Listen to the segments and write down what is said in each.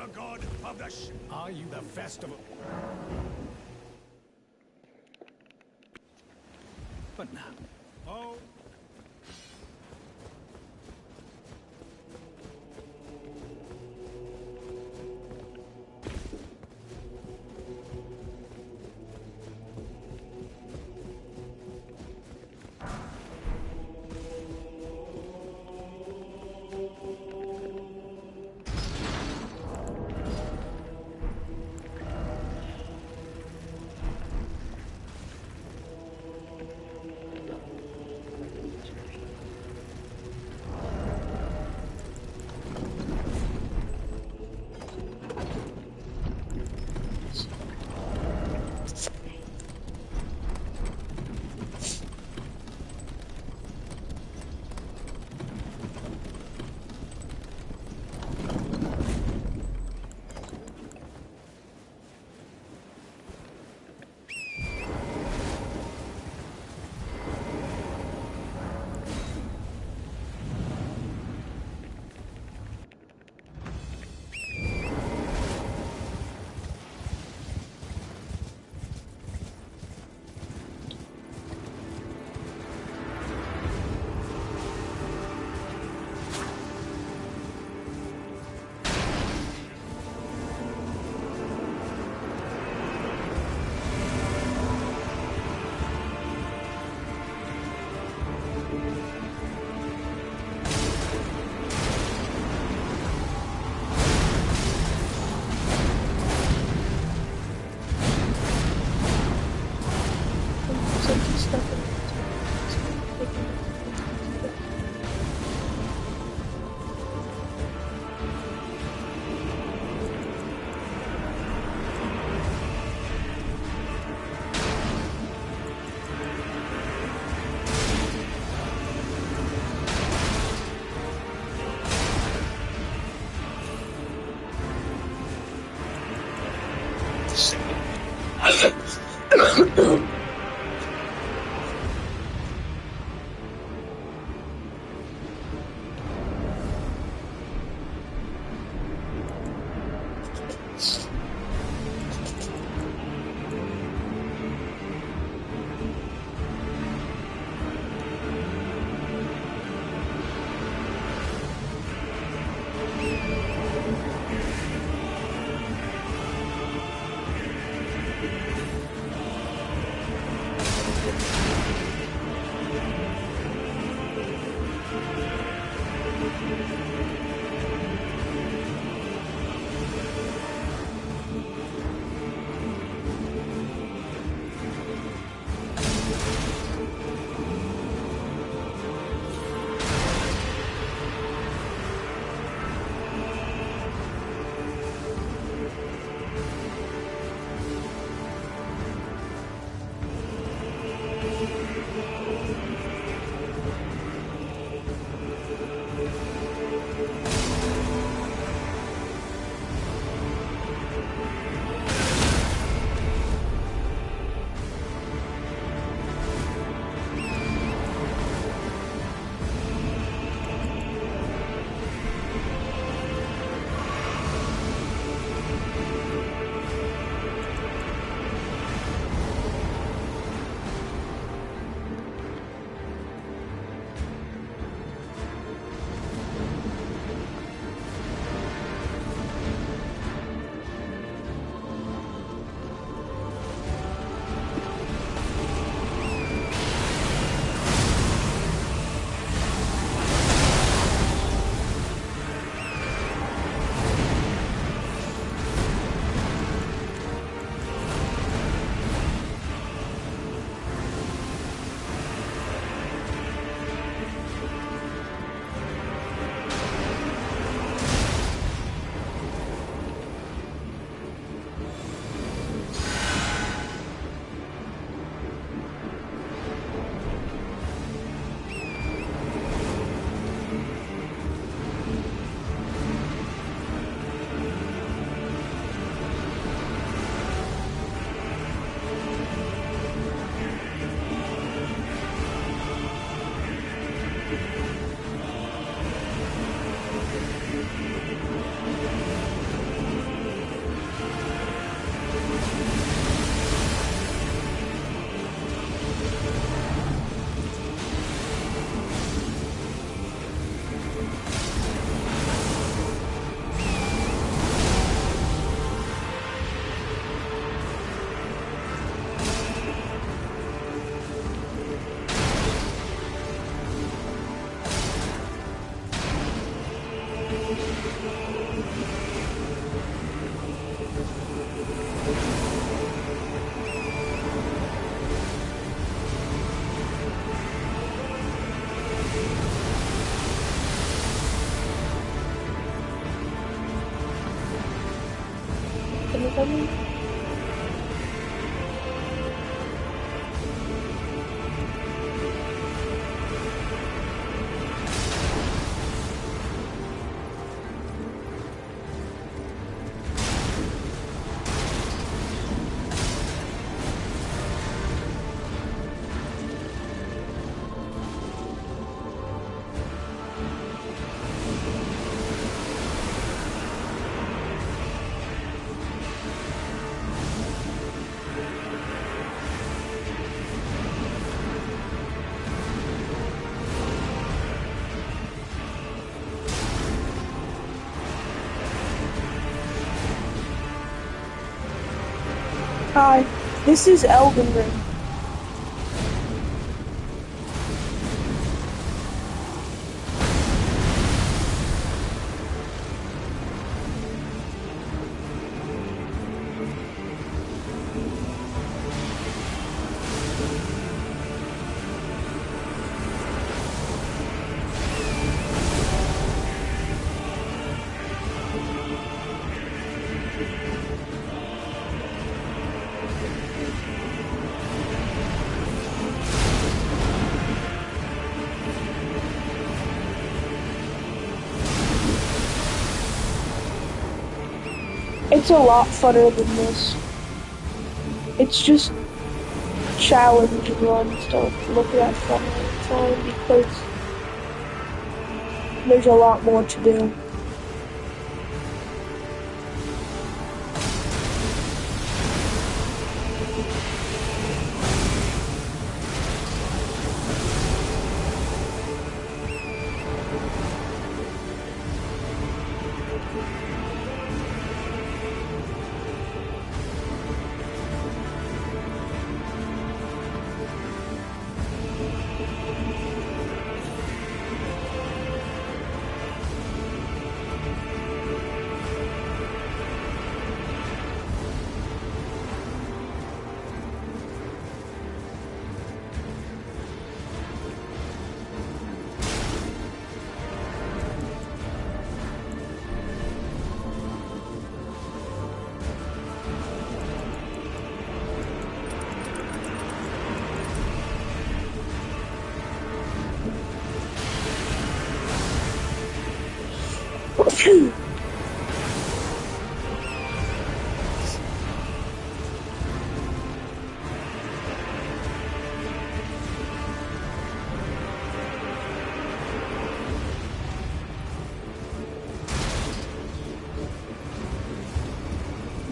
am a god of the Are you the festival? But now. Oh. coming. Hi, this is Elden Ring. It's a lot funner than this. It's just challenge runs don't look that fun all the time because there's a lot more to do.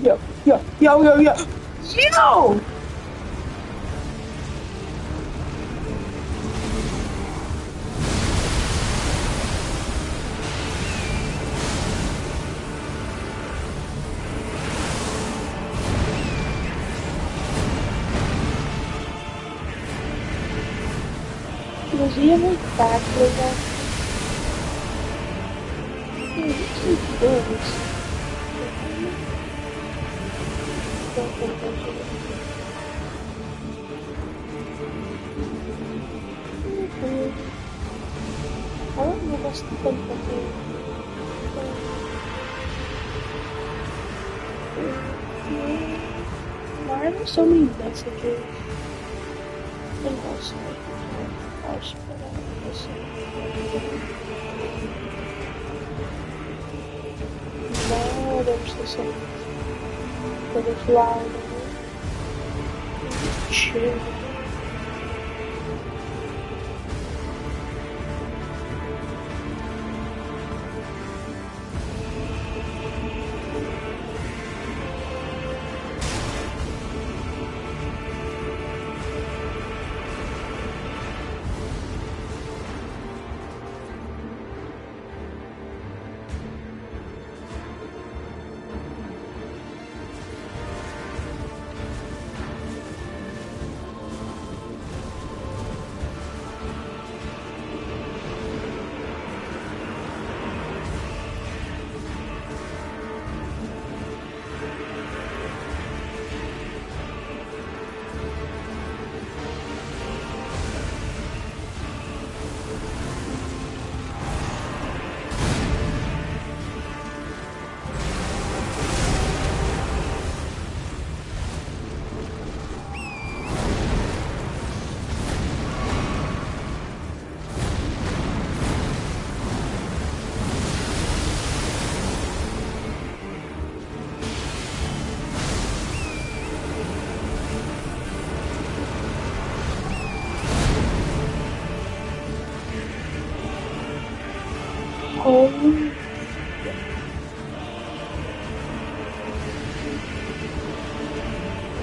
Yo! Yo! Was he ever back with that? Yeah, he's good. I don't know what's the thing for me. Why are there so many messages? And also, I'll spread out this. Now there's this one. But it's loud. Chill. Holy.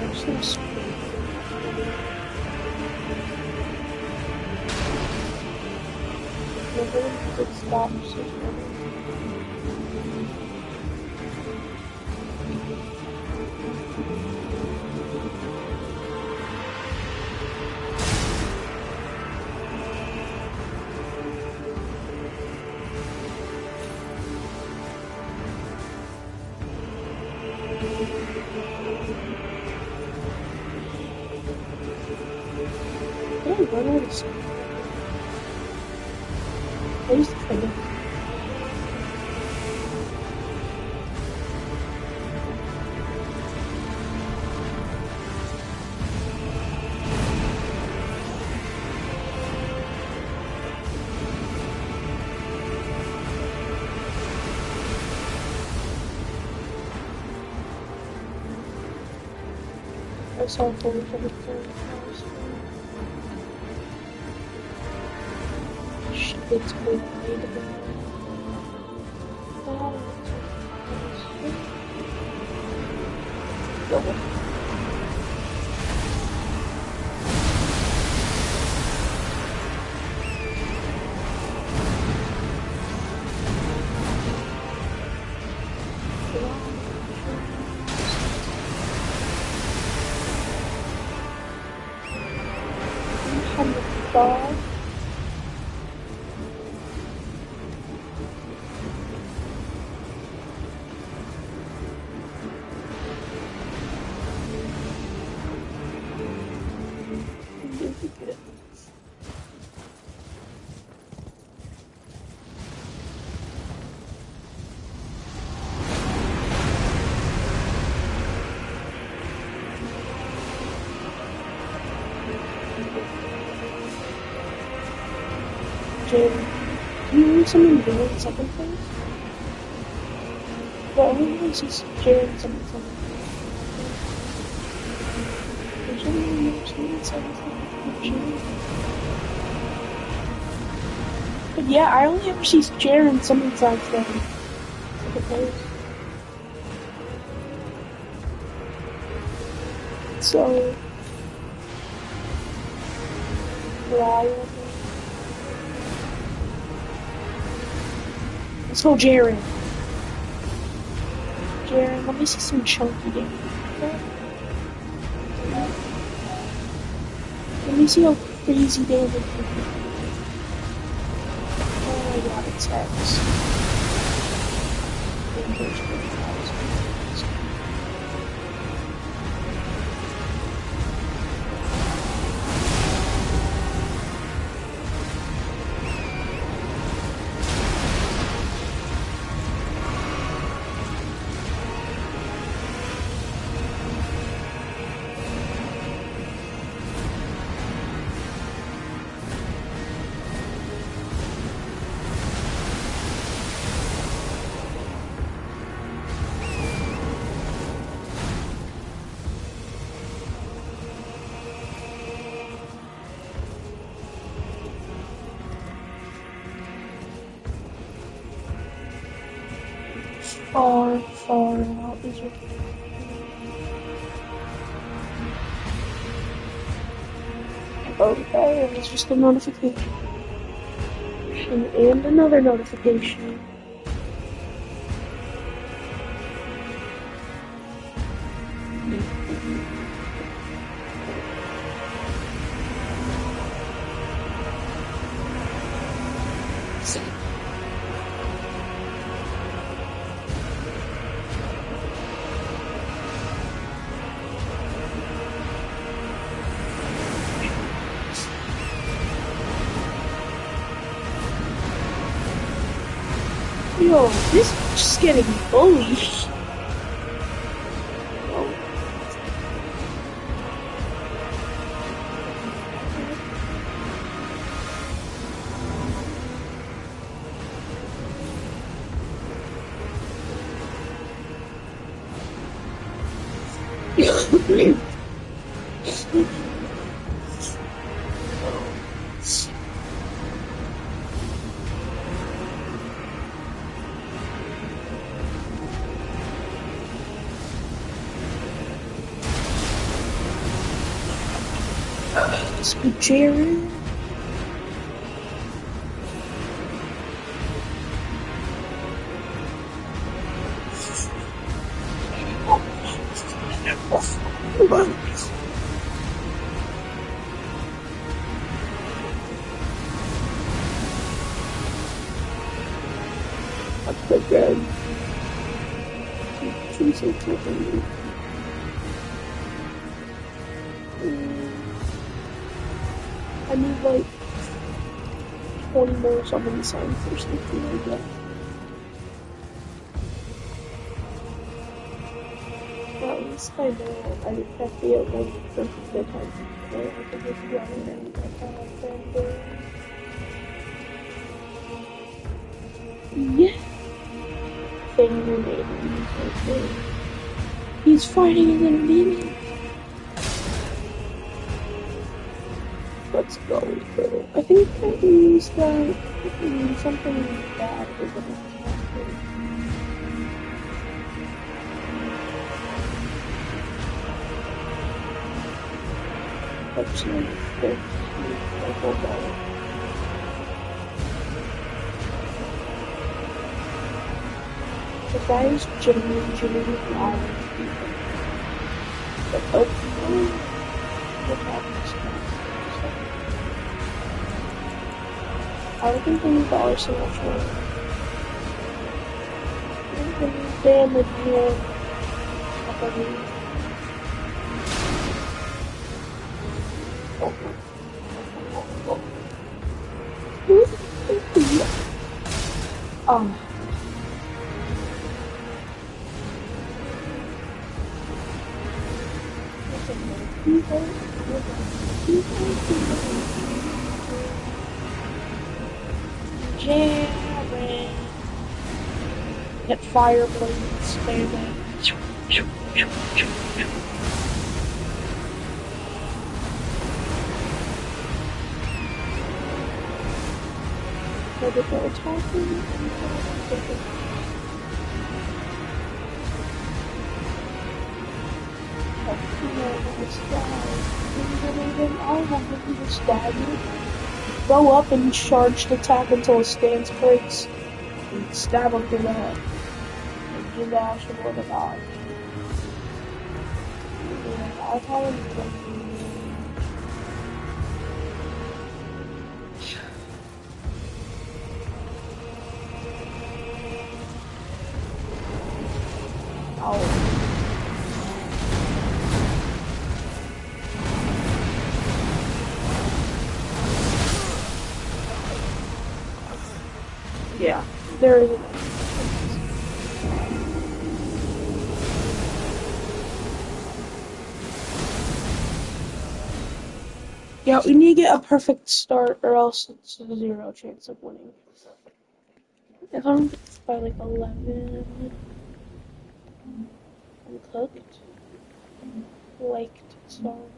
There's no speed. Never did stop so I noticed. Where's the trigger? I saw a fully covered thing. It's way double. $100. Jim, can you read something new in second place? The only place is Jared something. There's only one in second place. But yeah, I only ever see Jared and something like that. Second place. So, Ryan. Let's go, Jaren. Jaren, let me see some chunky damage. Okay? Let me see how crazy damage you can do. Oh my god, it's X. Far, far out is your okay, it was just a notification. And another notification. Yo, this is just getting bullied. Scoot Jerry. That's so good. She's so cool. I need like 20 more summon signs or something like that. Well, at least I know I have to get one for the time. I can just run and yeah. Finger name. He's fighting a little demon. Let's go, bro. I think I can use that. Something bad is the next one. Let's see. Hold on. The guy is genuinely loud. But hopefully, what happens next? I don't think we need the arsenal for it. Damage here. Oh. Jamming. Get fire blades, baby. Maybe they're attacking. Go up and charge the attack until his stance breaks. And stab him through the head. And do the action with a dodge. Yeah, I've had him. Yeah, there is. Yeah, we need to get a perfect start, or else it's a 0 chance of winning. If I'm by like 11, I'm cooked. Liked songs.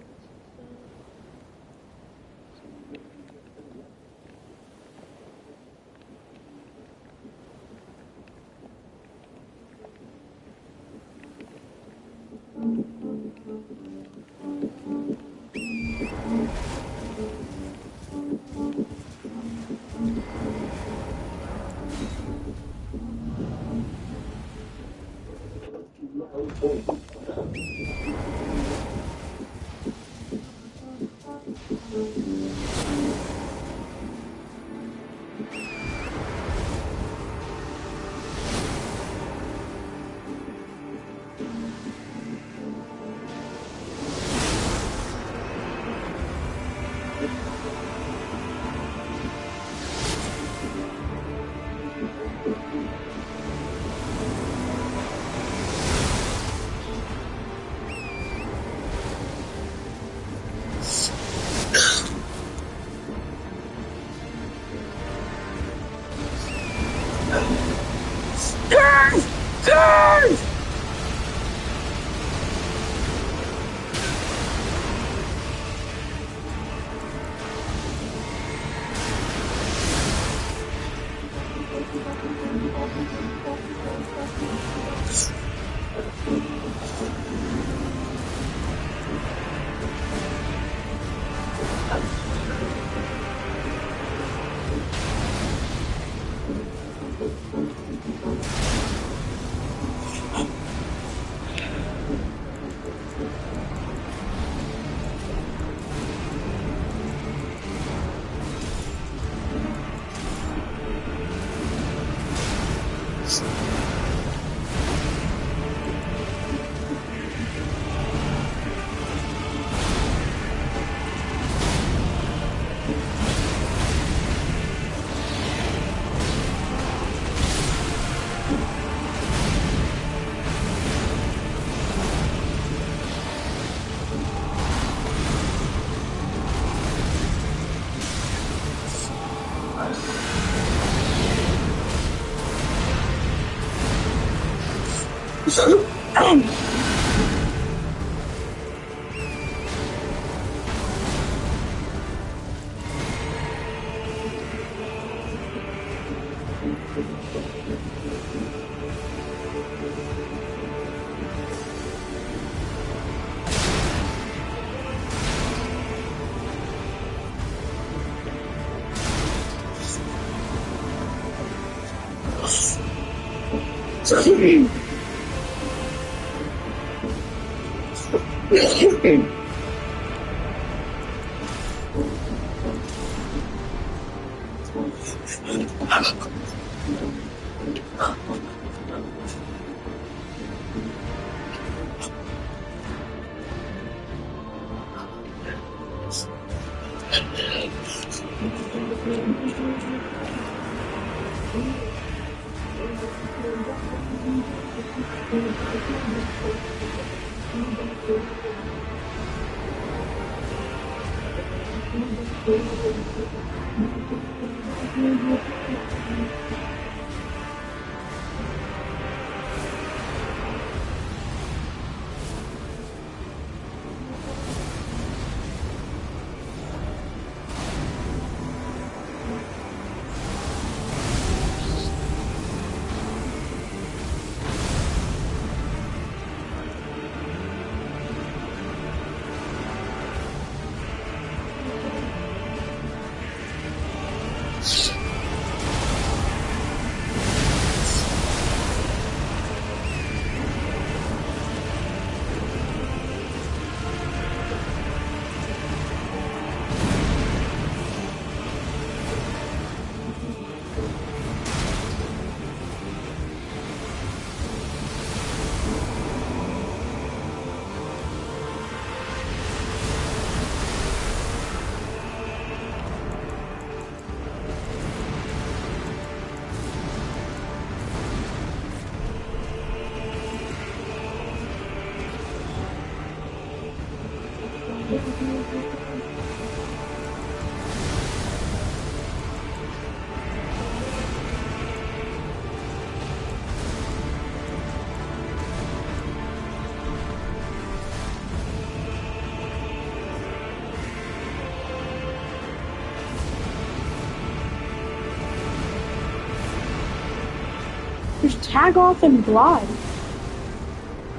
There's Tag Off and Glide.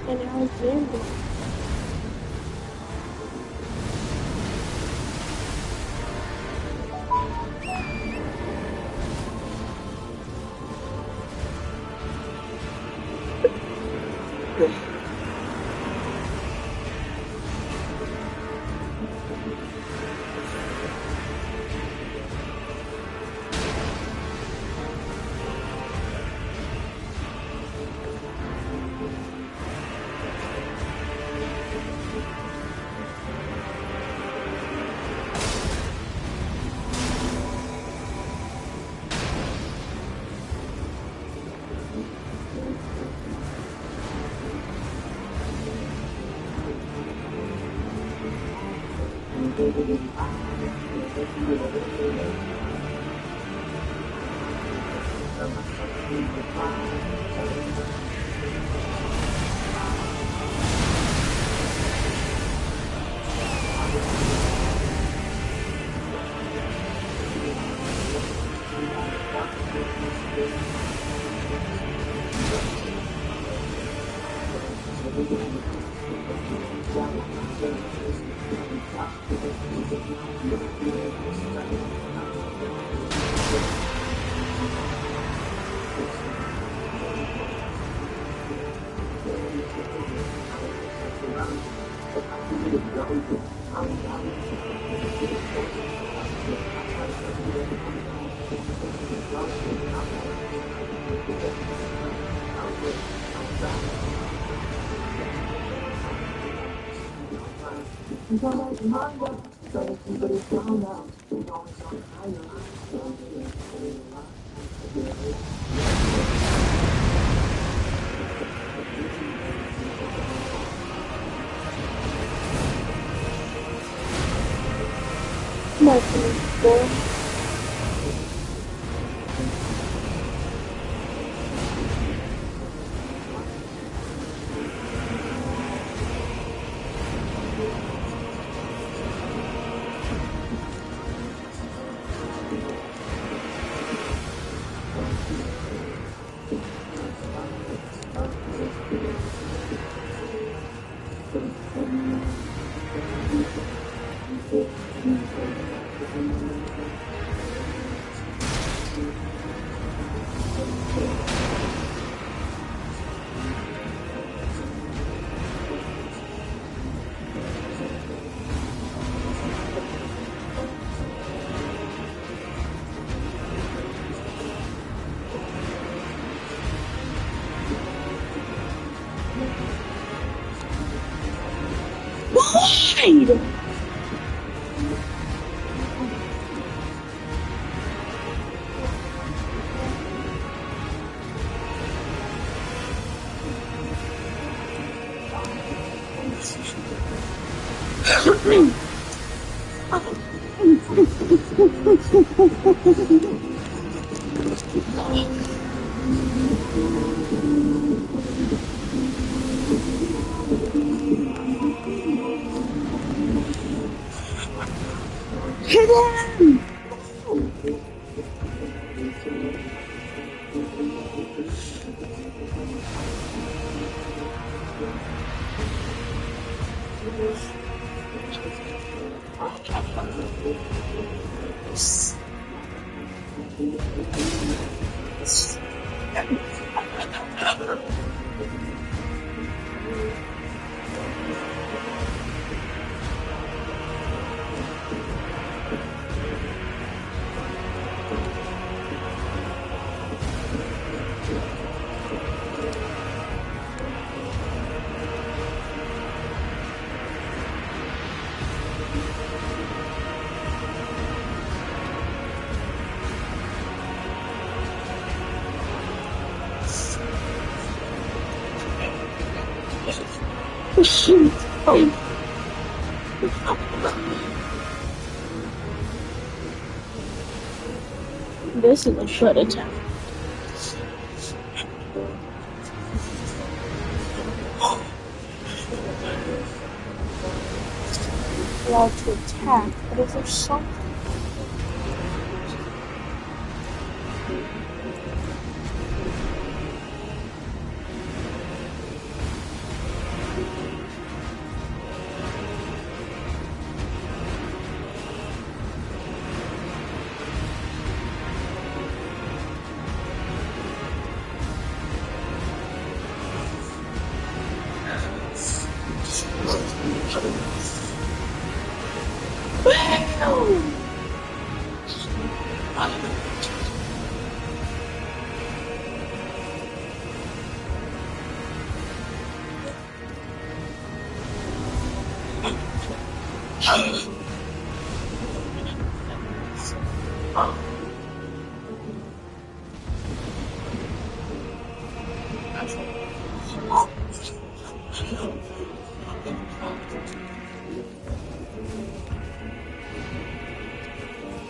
And Alexander. My Wide! Hit him! Shoot! Oh. This is a short attack. Allowed to attack, but is there something?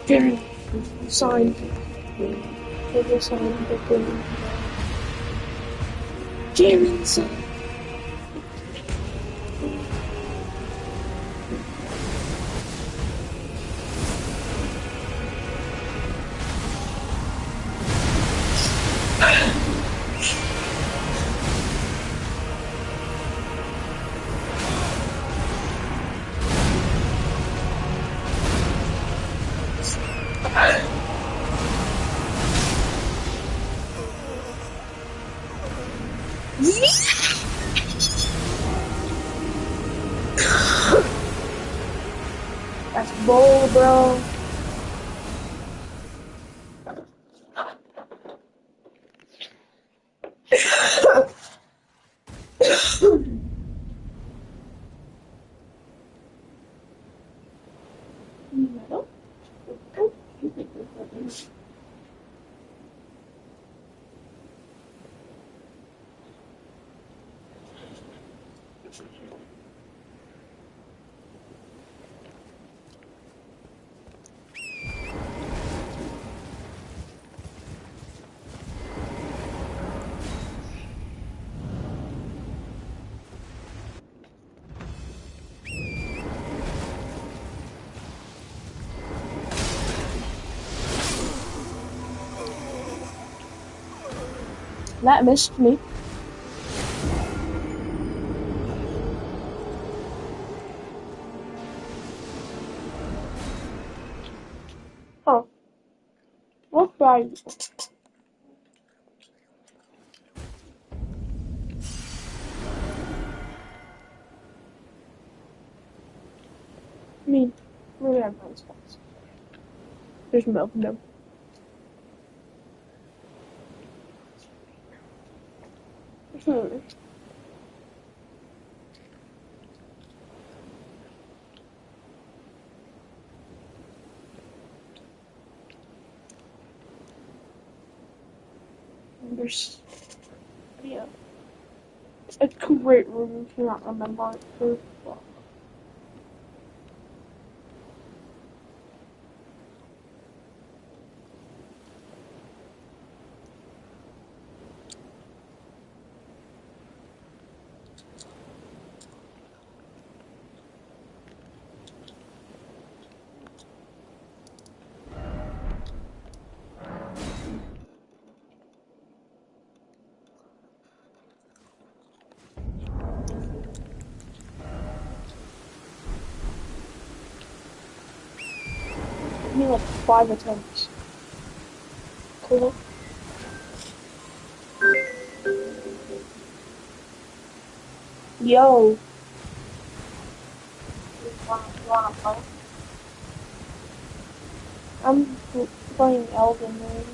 Darren, sign. Give a sign. Darren, sign. That's bold, bro. That missed me. Huh. What by? I mean, maybe I'm not spots. There's milk in them. Hmm. There's, yeah. It's a great room if you not remember it. Well, it took me like 5 attempts. Cool. Yo, You wanna play? I'm playing Elden Ring.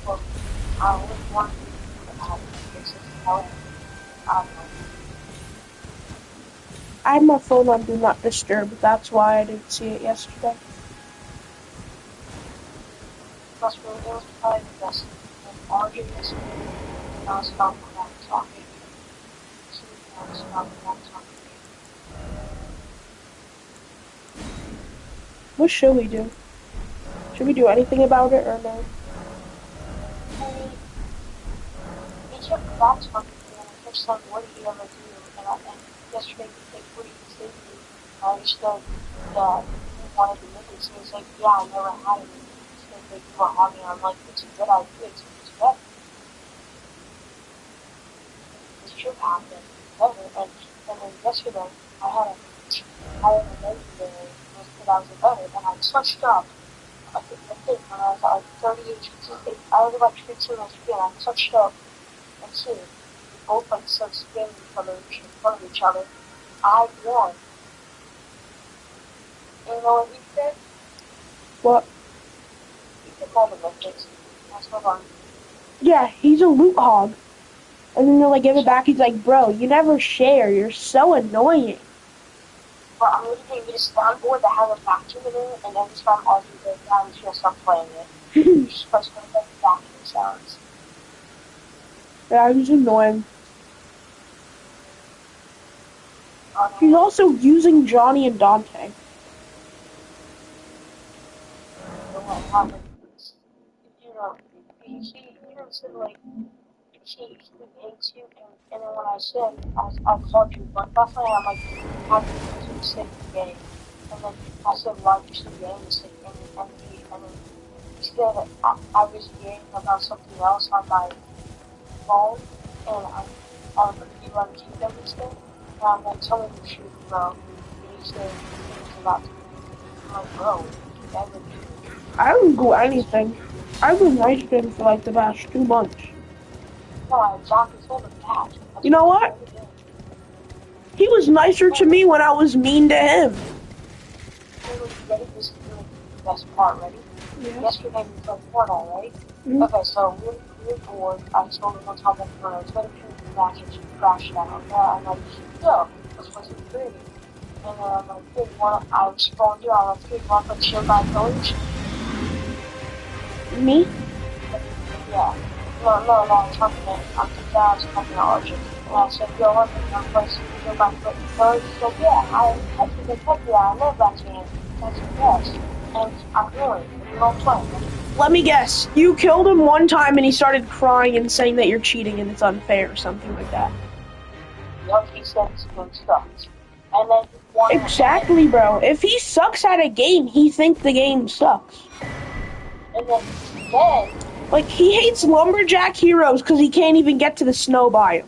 Well, I always want to fix this help. Um, I had my phone on Do Not Disturb. That's why I didn't see it yesterday. plus we was probably the best. And arguing yesterday, non-stop without talking. Non-stop without talking. What should we do? Should we do anything about it or no? Hey, he kept without talking to me, and I kept saying, what did he ever do? And yesterday, he said, what did he say to you? I understood that he wanted to make it, so he's like, yeah, I never had it. He said that you were on me. I'm like, it's a good idea. It's better. It should happen better. And then yesterday, I had a legendary was that I was a better, and I switched up. I think when I was at like 30 HP, I was about 15 HP, and I switched up and see, we both like started spamming each other in front of each other. I won. And you know what he said? What? He took all the mythics. That's what I'm. Yeah, he's a loot hog. And then they're like, give it back. He's like, bro, you never share. You're so annoying. But I'm literally getting this soundboard that has a vacuum in it, and every time I do the I'm just gonna stop playing it. You're supposed to make vacuum sounds. Yeah, he's annoying. He's also using Johnny and Dante. You know, he even said like he hates you, and then when I said I called you one last night, I'm like, how do you make a mistake in the game? And then I said, why did you say game mistake? And then he said I was yelling about something else on my phone, and I'm you unkeep everything. And I'm like, tell me the truth, bro. And he said it was about to be. I'm like, bro, keep everything. I don't do anything. I've been nice to him for like the past 2 months. No, I exactly told him that. You know what? He was nicer to me when I was mean to him. Ready? This is really the best part, ready? Yeah. Yesterday we played Fortnite, right? Mm-hmm. Okay, so we were bored. I told him on top of the phone, I was going to turn the back and she crashed out. Okay? I'm like, yo, let's play some free. And then I'm like, hey, I was scrolling through, I'm like, hey, you want to play Shield by Village? Me? Yeah. No, I'm talking to Archie. And I said, yo, I'm going to play Shield by Village. He said, yeah, I think heck yeah, I love that game. That's the best. And I'm really, we don't play. Let me guess. You killed him one time and he started crying and saying that you're cheating and it's unfair or something like that. Yep, he said this game sucks. And then one Exactly, bro. If he sucks at a game, he thinks the game sucks. And then Like, he hates Lumberjack Heroes because he can't even get to the snow biome.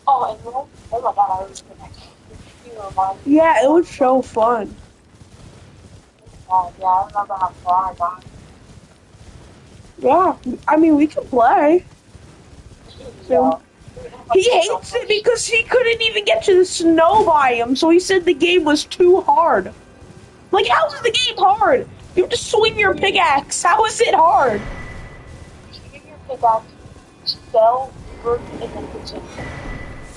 Oh, and oh my god, I was gonna you remind me. Yeah, it was so fun. Yeah, I remember how far I got. Yeah, I mean, we can play. Yeah. So, he hates it because he couldn't even get to the snow biome, so he said the game was too hard. Like, how is the game hard? You have to swing your pickaxe. How is it hard? Swing your pickaxe, spell, rebirth, and then continue.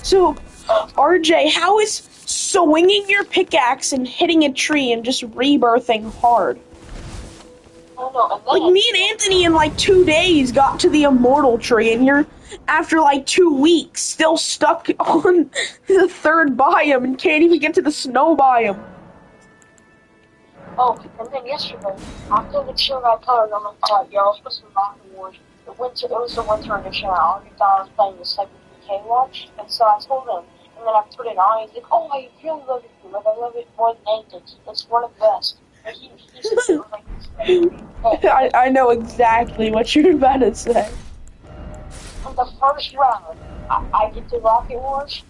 So, RJ, how is swinging your pickaxe and hitting a tree and just rebirthing hard? Oh no, and Like, then me and Anthony in like 2 days got to the immortal tree, and you're, after like 2 weeks, still stuck on the third biome and can't even get to the snow biome. oh, and then yesterday, after the chill got covered, I'm like, alright, yo, let's put some Rocket Wars. It was the winter edition. I already thought I was playing the second PK watch, and so I told him, and then I put it on. He's like, oh, I really love it. Like, I love it more than anything. It's one of the best. Like, he said it was like, I know exactly what you're about to say. on the first round, I get to Rocket Wars.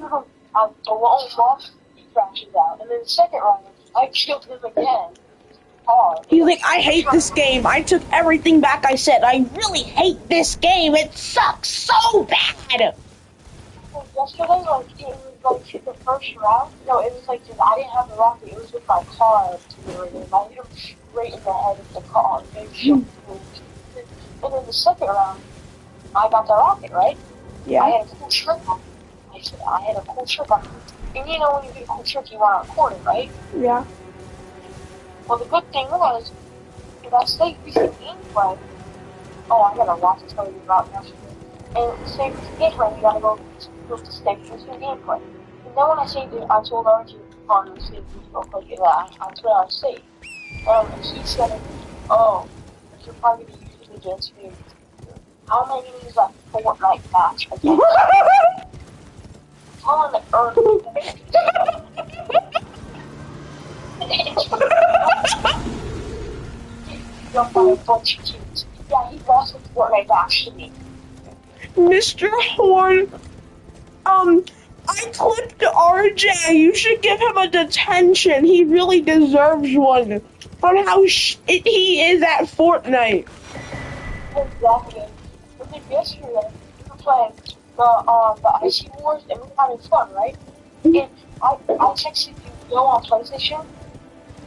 I'm the lone wolf, he crashes out, and then the second round, I killed him again. Hard. He's like, I hate this game. I took everything back I said. I really hate this game. It sucks so bad. Yesterday, like, it was like the first round. No, it was like, cause I didn't have the rocket. It was with my car to do it, and I hit him straight in the head of the car. And then the second round, I got the rocket, right? Yeah. I had a cool trick on it. I had a cool trick on it. And you know, when you get a cool trick, you want to record it, right? Yeah. Well, the good thing was, if I stayed using gameplay, oh, I got a lot to tell you about yesterday. And same with gameplay, you gotta go with the steps using gameplay. And then when I saved it, I told RG on the save real quick that I put on save. And he said, oh, you're probably gonna use it against me. How many is that Fortnite match again? On the earth. You're by a bunch of kids. Yeah, he lost a Fortnite match to me. Mr. Horn, I clipped RJ. You should give him a detention. He really deserves one for how he is at Fortnite. Exactly. And then yesterday, we were playing the Icy Wars, and we were having fun, right? And I texted you on PlayStation,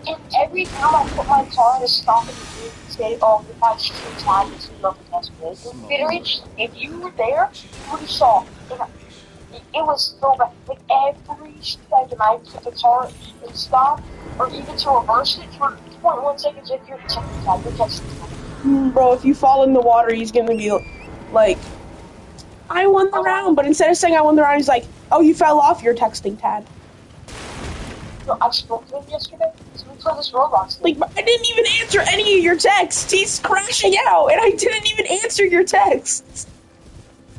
and every time I put my car in a stop in the game and say, oh, if I shoot time, this is up against me. Literally, if you were there, you would have saw. It was so bad. Like, every second I put the car in stop, or even to reverse it for 0.1 seconds if you're texting time, you're texting time. Bro, if you fall in the water, he's gonna be like, I won the round. But instead of saying I won the round, he's like, oh, you fell off your texting tab. No, I spoke to him yesterday, so we played this Roblox game. Like, I didn't even answer any of your texts. He's crashing out, and I didn't even answer your texts.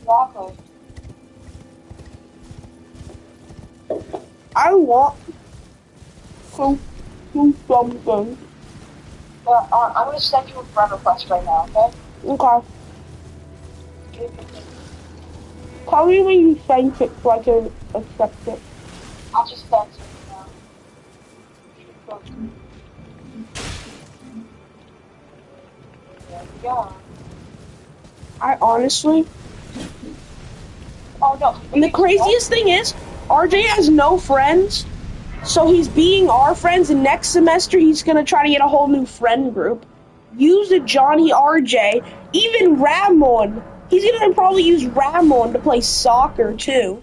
Exactly. I want to do something. Yeah, I'm gonna send you a friend request right now, okay? Okay. Tell me when you send it so I can accept it. I'll just send it now. There we go. I honestly... Oh no. And the craziest thing is, RJ has no friends, so he's being our friends, and next semester he's gonna try to get a whole new friend group. Use a Johnny RJ, even Ramon. He's gonna probably use Ramon to play soccer too.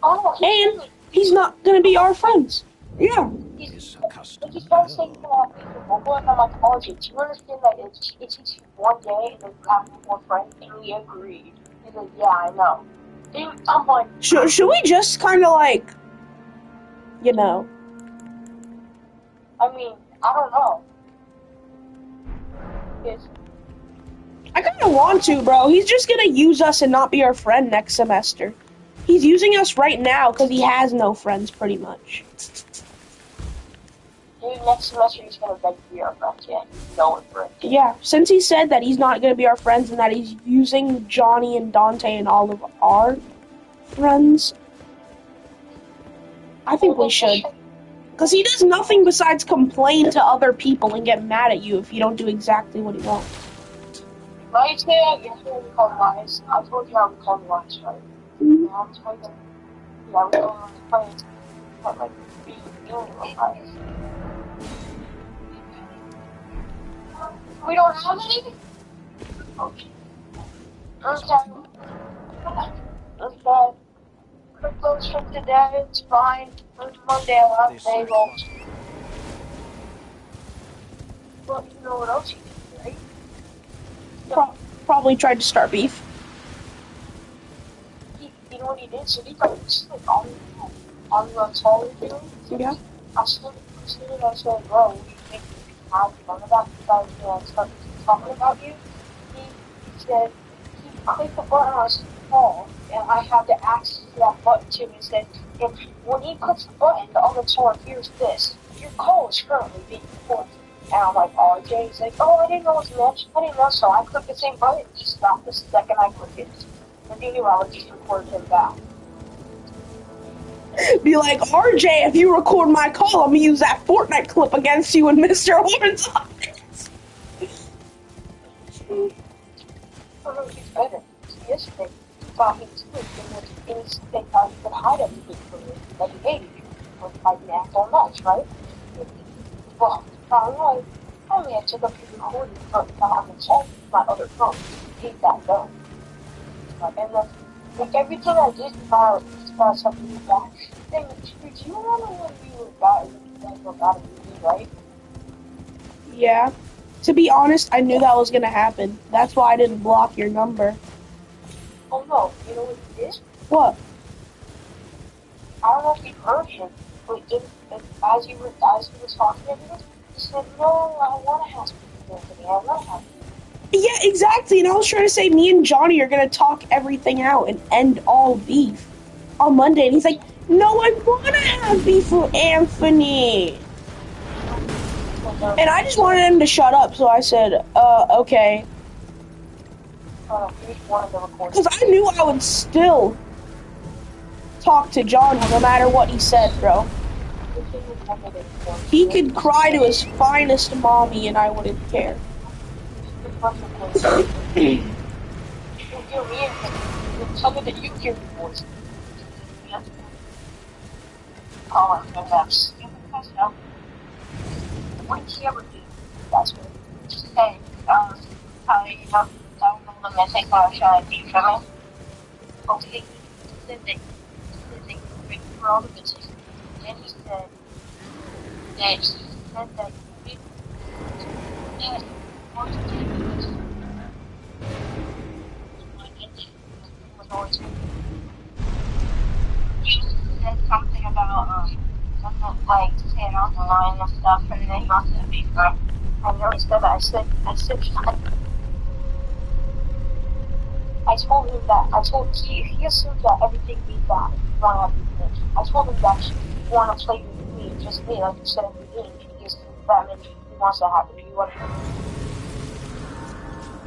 Oh, and he's not gonna be our friends. Yeah. He's trying to say he's gonna have people, and I'm like, RJ, do you understand that it takes you one day and then you have more friends? And he agreed. He said, yeah, I know. And I'm like, should we just kind of like, you know? I mean, I don't know. I kind of want to, bro. He's just gonna use us and not be our friend next semester. He's using us right now because he has no friends, pretty much. Yeah, maybe next semester he's gonna beg to be our friend, yeah. He's going for it. Yeah, since he said that he's not going to be our friends and that he's using Johnny and Dante and all of our friends, I think we should. Because he does nothing besides complain to other people and get mad at you if you don't do exactly what he wants. Right here, yesterday we called Wise. I told you how we called Wise, right? Mm-hmm. Yeah, I'm telling you. Yeah, we called Wise. But like, be doing Wise. We don't have any? Okay. Okay. Crypto's from today, it's fine. Monday I'll have payroll. Well, you know what else you did, right? Probably tried to start beef. You know what he did? So he got just like on the tall doing. Yeah. I said, bro, what do you think you have none of that? Because I started talking about you. He said, he clicked the button on his call, and I had to access that button too. He said, and when he clicks the button, the other caller hears this. Your call is currently being recorded. And I'm like, RJ, he's like, oh, I didn't know it was mentioned. I didn't know, so I clicked the same button. He stopped the second I clicked it. And he knew I would just record him back. Be like, RJ, if you record my call, I'm gonna use that Fortnite clip against you in Mr. Horn's office. Oh, he's better. Yesterday, he thought he was good, and they thought he could hide everything from me. Like, he hated you. Like, I can act all nice, right? Well, finally, I took up your recording from on the phone, my other phone. Hate that though. And then, like, everything I did about something like that. Then, do you remember when we were got a movie, right? Yeah. To be honest, I knew that was gonna happen. That's why I didn't block your number. Oh no, you know what he did? What? I don't know if you heard him, but as he was talking to me, he said, no, I want to have Anthony, I want to have Yeah, exactly. And I was trying to say, me and Johnny are gonna talk everything out and end all beef on Monday. And he's like, no, I want to have beef with Anthony. And I just wanted him to shut up, so I said, okay. Because I knew I would still talk to Johnny no matter what he said, bro. He could cry to his finest mommy and I wouldn't care. Tell me that you hear the voice. Oh, no, that's no. What did he ever do? That's what. Hey, how do you know the mythic shall be for me? Okay, he said that you bring for all the bitches. Then he said that you want to take this. Was always you said something about like saying on the line and stuff, and then he wants to be from. I know he said that. I told him that. He assumed that everything be bad. You want to have everything. I told him that you want to play with me, just me, like you said every game. He assumed that meant he wants to have it. Do you want to?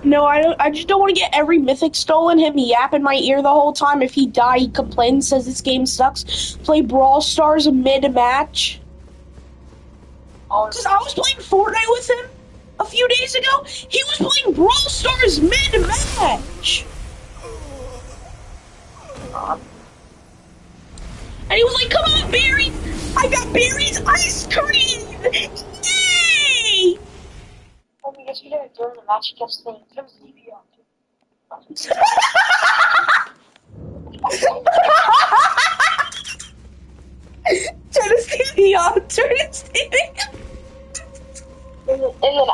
No, I don't. I just don't want to get every mythic stolen. Him yap in my ear the whole time. If he die, he complains, says this game sucks. Play Brawl Stars mid-match. Because I was playing Fortnite with him a few days ago. He was playing Brawl Stars mid-match. And he was like, come on, Barry. I got Barry's ice cream. Yay! Oh, because during the match, he kept saying, turn the TV on. Turn his TV on. Turn his TV on. And then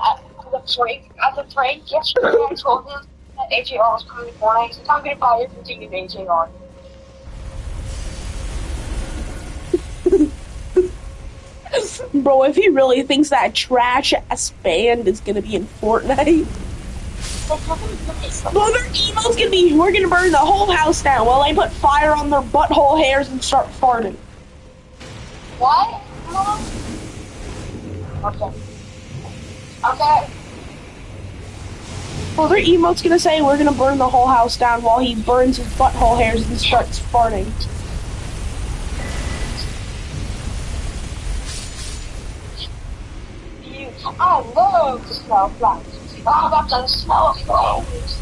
as a prank, yesterday I told him that AJR was coming to Fortnite. He said, I'm going to buy everything in AJR. Bro, if he really thinks that trash-ass band is gonna be in Fortnite... Well, their emo's gonna be, we're gonna burn the whole house down while they put fire on their butthole hairs and start farting. What? Mom? Okay. Okay. Well, their emote's gonna say we're gonna burn the whole house down while he burns his butthole hairs and starts farting. I love the smell of flowers. I love the smell of flowers.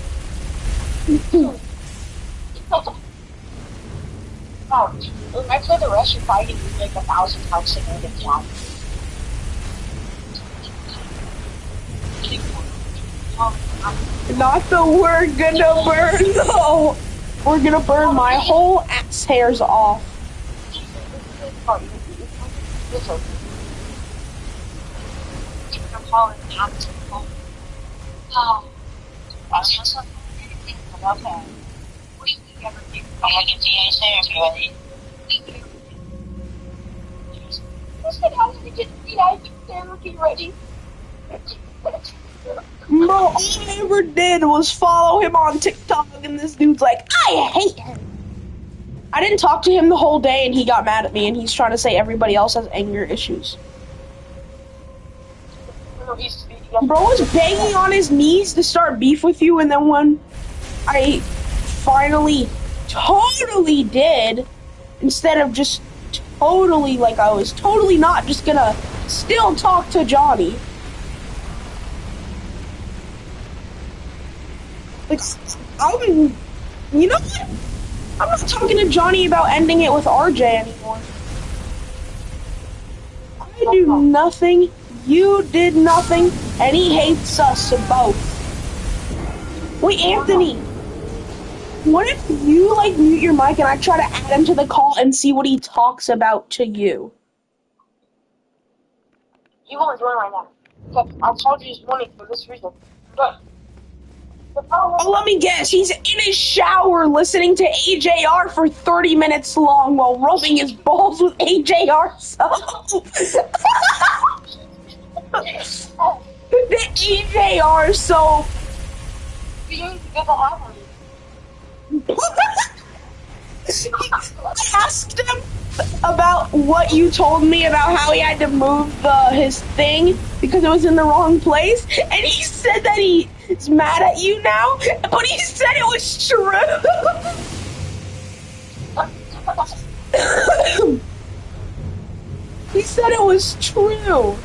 When I play the rest, you're fighting like 1,000 times a minute. Not the we're gonna burn though. We're gonna burn my whole ass hairs off. Bro, all I ever did was follow him on TikTok, and this dude's like, I hate him. I didn't talk to him the whole day, and he got mad at me, and he's trying to say everybody else has anger issues. Bro was begging on his knees to start beef with you, and then when I finally totally did, instead of just totally like I was totally not just gonna still talk to Johnny. Like, you know what? I'm not talking to Johnny about ending it with RJ anymore. I do nothing, you did nothing, and he hates us both. Wait, Anthony, what if you, like, mute your mic and I try to add him to the call and see what he talks about to you? He won't join right now. But I told you he's running for this reason. But oh, let me guess. He's in his shower listening to AJR for 30 minutes long while rubbing his balls with AJR soap. The AJR soap. you need to get the hammer. I asked him about what you told me about how he had to move his thing because it was in the wrong place, and he said that he's mad at you now, but he said it was true. He said it was true.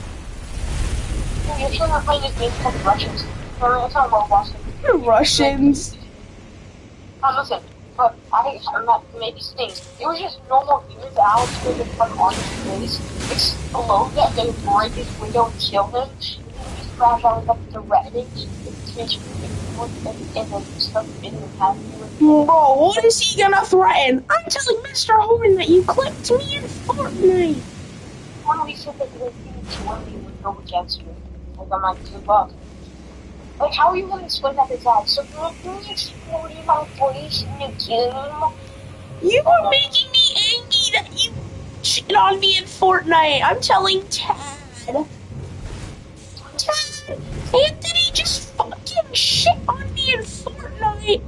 You're trying to play this game called Russians. It's all about Russians. Russians. Listen, but I'm not maybe things. It was just normal humans. Alex was in front on his face, explode that they break his window and kill him. And then he crashed out up threatening and then stuff in the past. Bro, what is he gonna threaten? I'm telling Mr. Hogan that you clipped me in Fortnite. When we said that you were going to when we would go against you, like I'm like $2. Like, how are you going to explain that to Zach? So you're exploding my voice in the game? You are making me angry that you shit on me in Fortnite. I'm telling Tad. Anthony just fucking shit on me in Fortnite.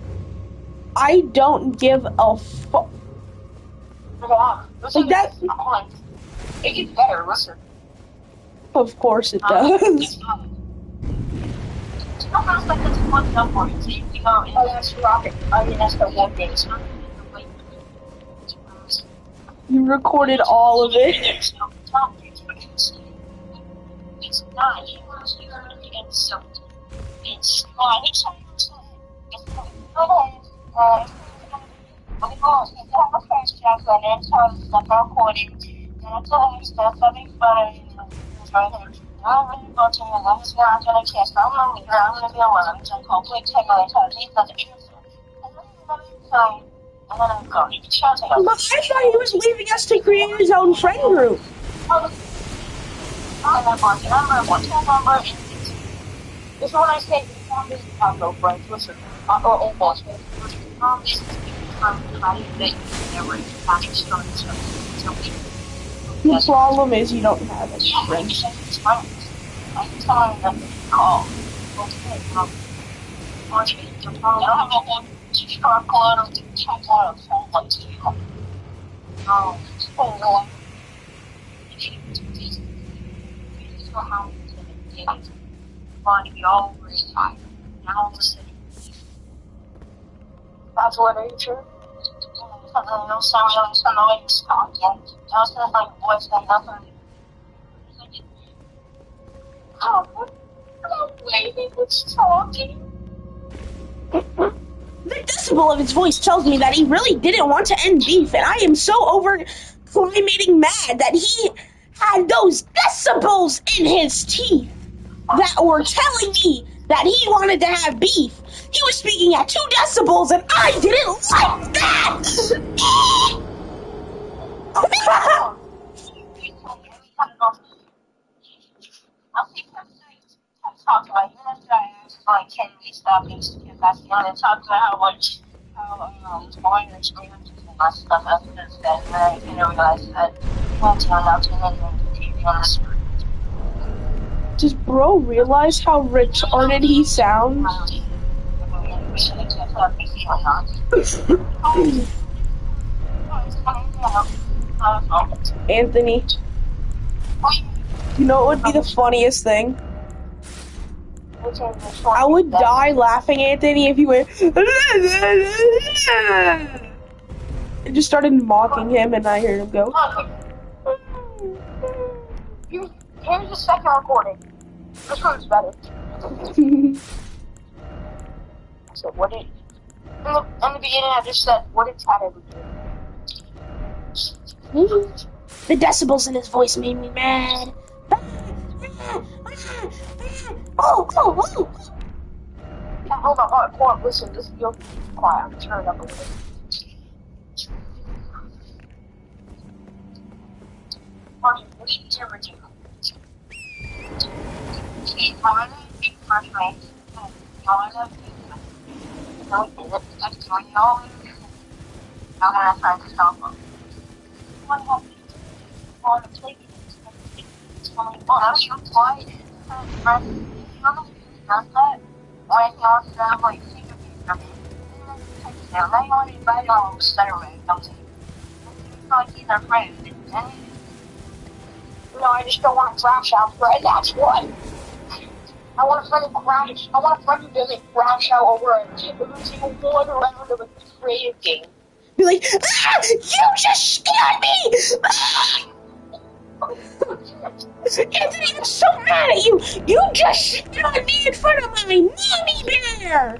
I don't give a fuck. Listen, like that. It gets better, listen. Of course it does. Oh, that's rocket. I mean, that's the one thing. You recorded all of it. It's not. It's But I thought he was leaving us to create his own friend group. It's when I say no friends, listen, or almost. The problem is you don't have any friends. I'm telling them to call. sure how he's gonna get it. Want to be all tired. Now all of a sudden, that's what are you true? And then no some realized on the way he's talking. I was gonna like voice and nothing. Oh, the way he was talking. The decibel of his voice tells me that he really didn't want to end beef, and I am so over-climating mad that he had those decibels in his teeth that were telling me that he wanted to have beef. He was speaking at 2 decibels, and I didn't like that! Talk about even after I asked like can we stop being stupid asking and talk about how much boring and screaming and that stuff after this and then I didn't realize that one time out to another TV on the screen. Does bro realize how retarded he sounds? Anthony, you know what would be the funniest thing? I would die laughing, Anthony, if you went and just started mocking him, and I heard him go. Here's the second recording. This one's better. So what did in the beginning I just said what did Tad ever do? The decibels in his voice made me mad. Oh. Yeah, hold on, listen, this you'll be quiet, I'm turning up a little. Marty, what did you ever do? He's going to be first mate. Going to be no, that's going on. I'm gonna try to stop him. What happened? On the plate. Oh, you quiet. Does that? When he wants to have like secret from me. Now they only invite all Saturday, don't they? It's like he's our friend. No, I just don't want to crash out for it, that's what. I want a friend who doesn't crash out over a losing one round of a creative game. Be like, you just scared me! Anthony, I'm so mad at you! You just scared me in front of my mommy bear!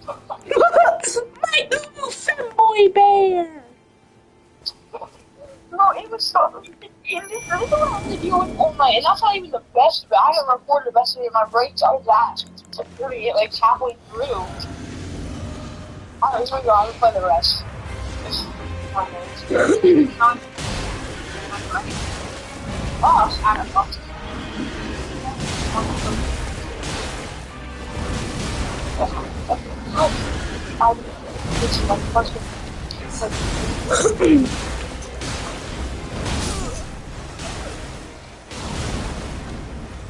My little femboy bear! No, it was so... This is what I have to deal with all night, and that's not even the best, but I haven't recorded the best of it. My brain started that to 38, like halfway through. Alright, here we go, I'm gonna play the rest. Oh, I don't know.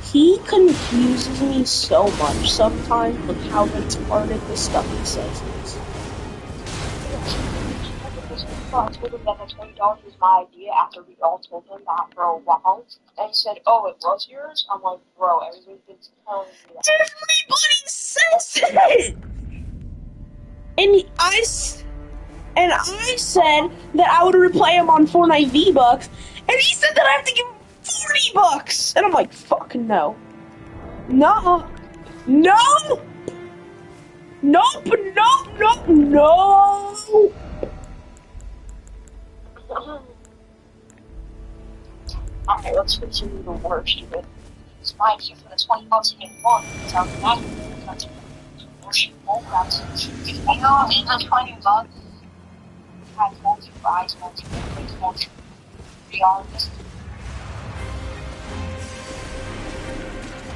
He confuses me so much sometimes with how retarded the stuff he says is. I told him that the $20 was my idea after we all told him that for a while. And he said, oh, it was yours? I'm like, bro, everybody's been telling me that. Everybody says it! And I said that I would replay him on Fortnite V-Bucks, and he said that I have to give him $40! And I'm like, fuck no. No! No! Nope! No! Alright, let's continue the worst of it. It's fine here for the $20 to get one. It sounds bad. That's worship programs. If you know in the $20, I told you, I told you, be honest.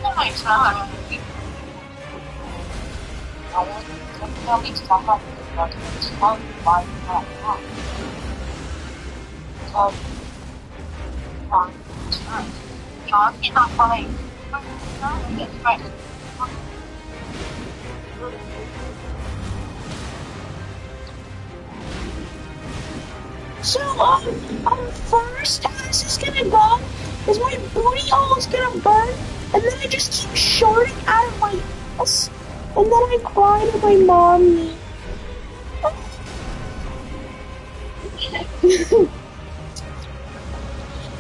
No, it's not. I want to tell me to talk about it, but it's not why you have not. John, he's not playing. It's right. So, first, how's this gonna go? is my booty hole is gonna burn, and then I just keep shorting out of my ass, and then I cry to my mommy.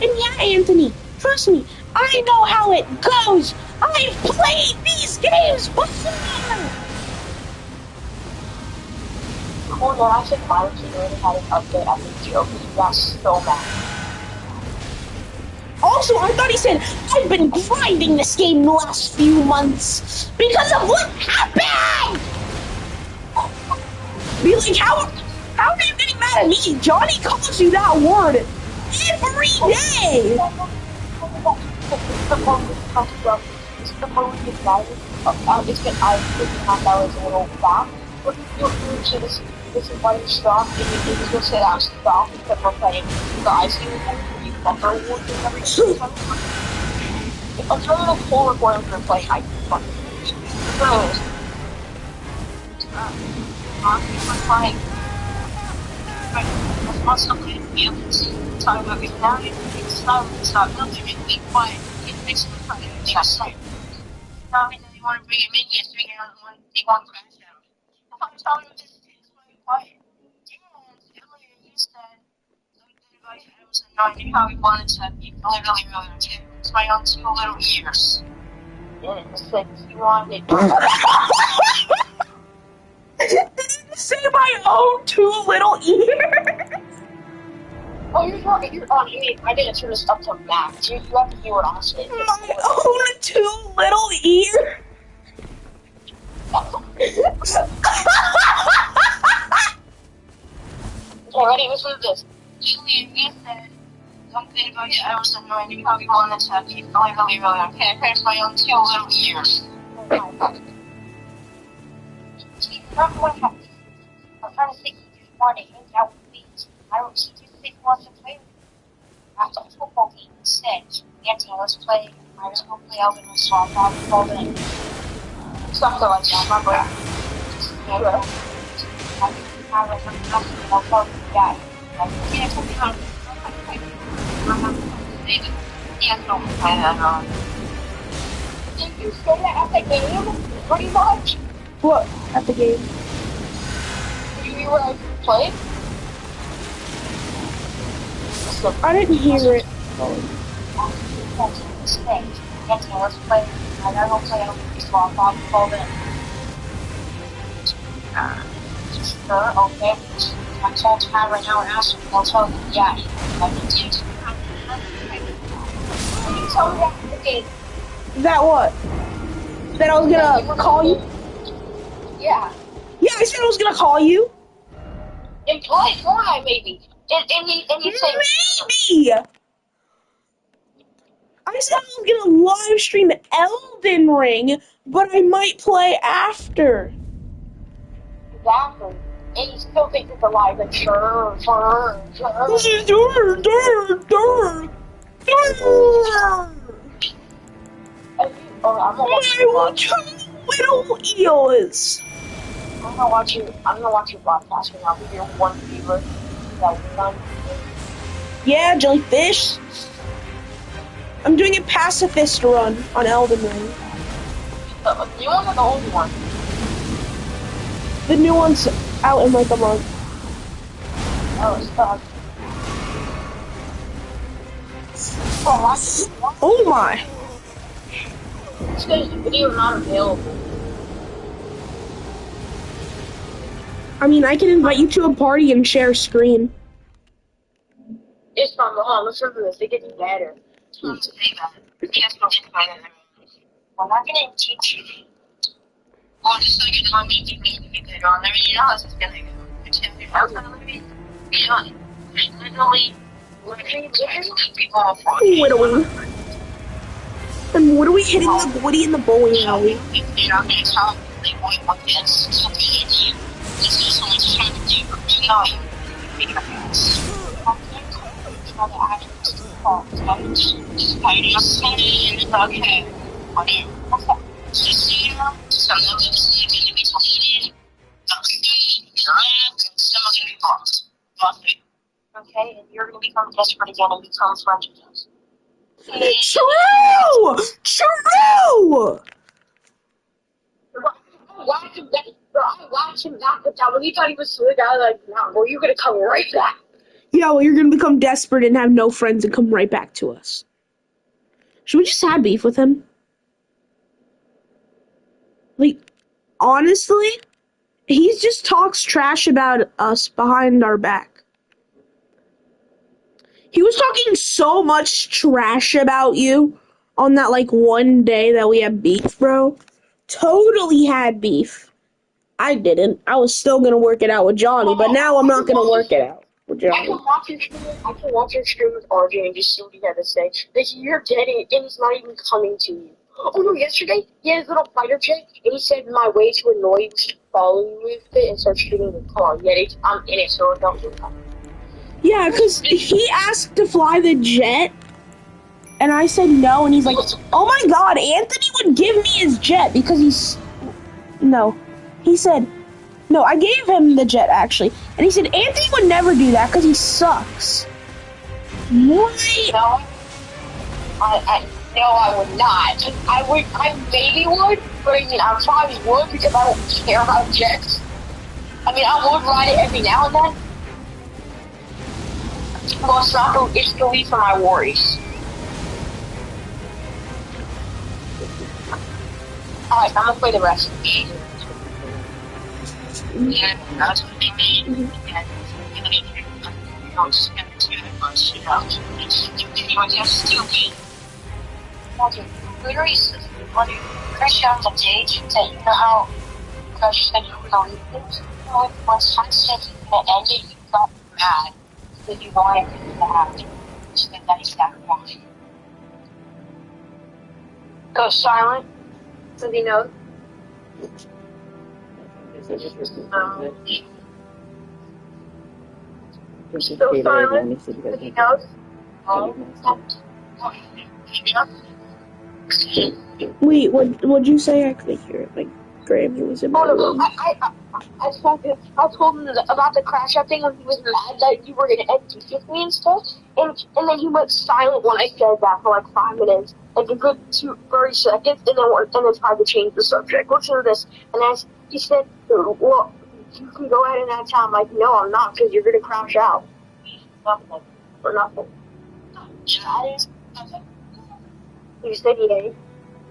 And yeah, Anthony, trust me, I know how it goes. I've played these games before. Cool, no, I think my community had an update at the video because you got so mad. Also, I thought he said, I've been grinding this game the last few months because of what happened! Be like, how are you getting mad at me? Johnny calls you that word every day! It's been I think that was a little back. But you'll say this is why you stop, and you will say that stop because we're playing guys here and you fucker awards and everything. I'm telling the whole recording for play I fuck. I'm playing. I'm not something to be able to talk about it now. It's not nothing to be quiet. It makes me kind of just like. Now they want to bring him in yesterday and they want to crash out. I'm telling him this is very quiet. And earlier you said something about Adam's annoying how he wanted to be really, really cute. It's my own 2 little ears. And it was like he wanted. Did you say my own 2 little ears? Oh, you're talking. You're on. I didn't turn this up to max. You have to hear what I'm saying. My own 2 little ears? Okay, ready? Listen to this. Julian, you said something about your arms annoying how you wanted to be really, really okay. I pressed my own 2 little ears. See, remember what happened? I'm trying to think he just wanted to hang out with me. I don't see just think he wants to play with me. After the football game, he said, Anthony, let's play. I just want to play Elden Ring, so I'll probably call in. Something like that, remember? Just, you know, I think we have like nothing, I'll tell you the guy. Like, yeah, tell me how to play. I'm not going to say that. He has no play that on. Did you say that at the game? Pretty much? What? At the game? You were like, playing? I didn't hear it. Anthony, let's play. I gotta go play Elden Ring, so I'll probably call in. Sure, okay. I called Pat right now and asked him. They'll tell you, yeah. I can do it. Can you tell me that at the game? That what? That I was gonna call you? Yeah. Yeah, I said I was gonna call you. And play Fortnite, maybe. And you say... Maybe! I said I was gonna live stream Elden Ring, but I might play after. Exactly. And you still think it's alive, and sure. I'm gonna watch My 2 little ears. I'm gonna watch you broadcast and I'll be your one viewer. Yeah, jellyfish. I'm doing a pacifist run on Elden Ring. The new one or the old one? The new one's out in like a month. Oh, it's stuck. Oh my. This guy's video not available. I mean, I can invite you to a party and share a screen. It's not long. Listen to this. They get better. Don't say that. Yes, no, it's better. I'm not gonna teach you. Well, just so you know, I'm making me to be good on. Everything else is gonna go. I'm gonna be on. Literally, people Whittling. And what are we hitting the woody in the bowling alley? You're not gonna tell me what it's something you do. This is so much trying to do. You know, you figure out. Okay. Some of the decisions are going to be deleted. And some are going to be blocked. Okay, and you're going to become desperate again and become friends with us. True! True! I watched him back, bro. I watched him back with that. When he thought he was slick, I was like, nah, bro, you're gonna come right back. Yeah, well, you're gonna become desperate and have no friends and come right back to us. Should we just have beef with him? Like, honestly, he just talks trash about us behind our back. He was talking so much trash about you on that, like, one day that we had beef, bro. Totally had beef. I didn't. I was still gonna work it out with Johnny, but now I'm not gonna work it out with I can Johnny. watch your stream. I can watch your stream with RJ and just see what he had to say. Like, you're dead and he's not even coming to you. Oh no! Yesterday he had his little fighter jet and he said my way to annoy you was to follow you with it and start shooting the car. Yet I'm in it, so don't do that. Yeah, because he asked to fly the jet, and I said no, and he's like, oh my god, Anthony would give me his jet because he's... No. He said... No, I gave him the jet, actually. And he said, Anthony would never do that because he sucks. What? No, no, I would not. I maybe would, but I mean, I probably would because I don't care about jets. I mean, I would ride it every now and then. Well, it's the least of my worries. Alright, I'm gonna play the rest. Yeah, that's what they mean. Don't spend too much, you know. You are just stupid. Literally, when you crash on the page, that you know how Crash said you were going to things? When Sun said he was going to end it, you got mad. Because you wanted it to happen. So that is that why. Go silent. Because he knows. Still silent. Because he knows. Wait, what'd you say? I couldn't hear it. Like, Grammy was in my room. I told him about the crash out thing, and he was mad that you were going to end with me and stuff. And then he went silent when I said that for like 5 minutes, like a good 30 seconds, and then tried to change the subject. Listen to this. And he said, well, you can go ahead and add time. I'm like, no, I'm not, because you're going to crash out. Nothing. For nothing. You said yay.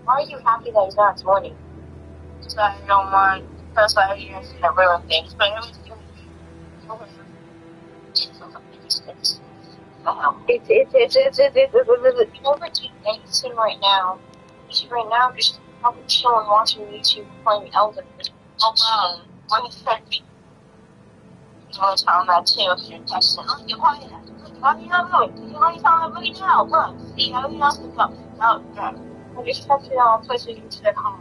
Why are you happy that he's not 20? So I don't mind. That's why I'm here to ruin things. But it was it's overtaking anything right now. Right now, just probably chilling, watching YouTube, playing Elden Ring alone. When he said me, he's only telling that too. If you're texting, look, you're quiet. Why are you not going? You're only telling everybody now. Look, see, everybody else can go. No, I just texted on PlayStation and said hi.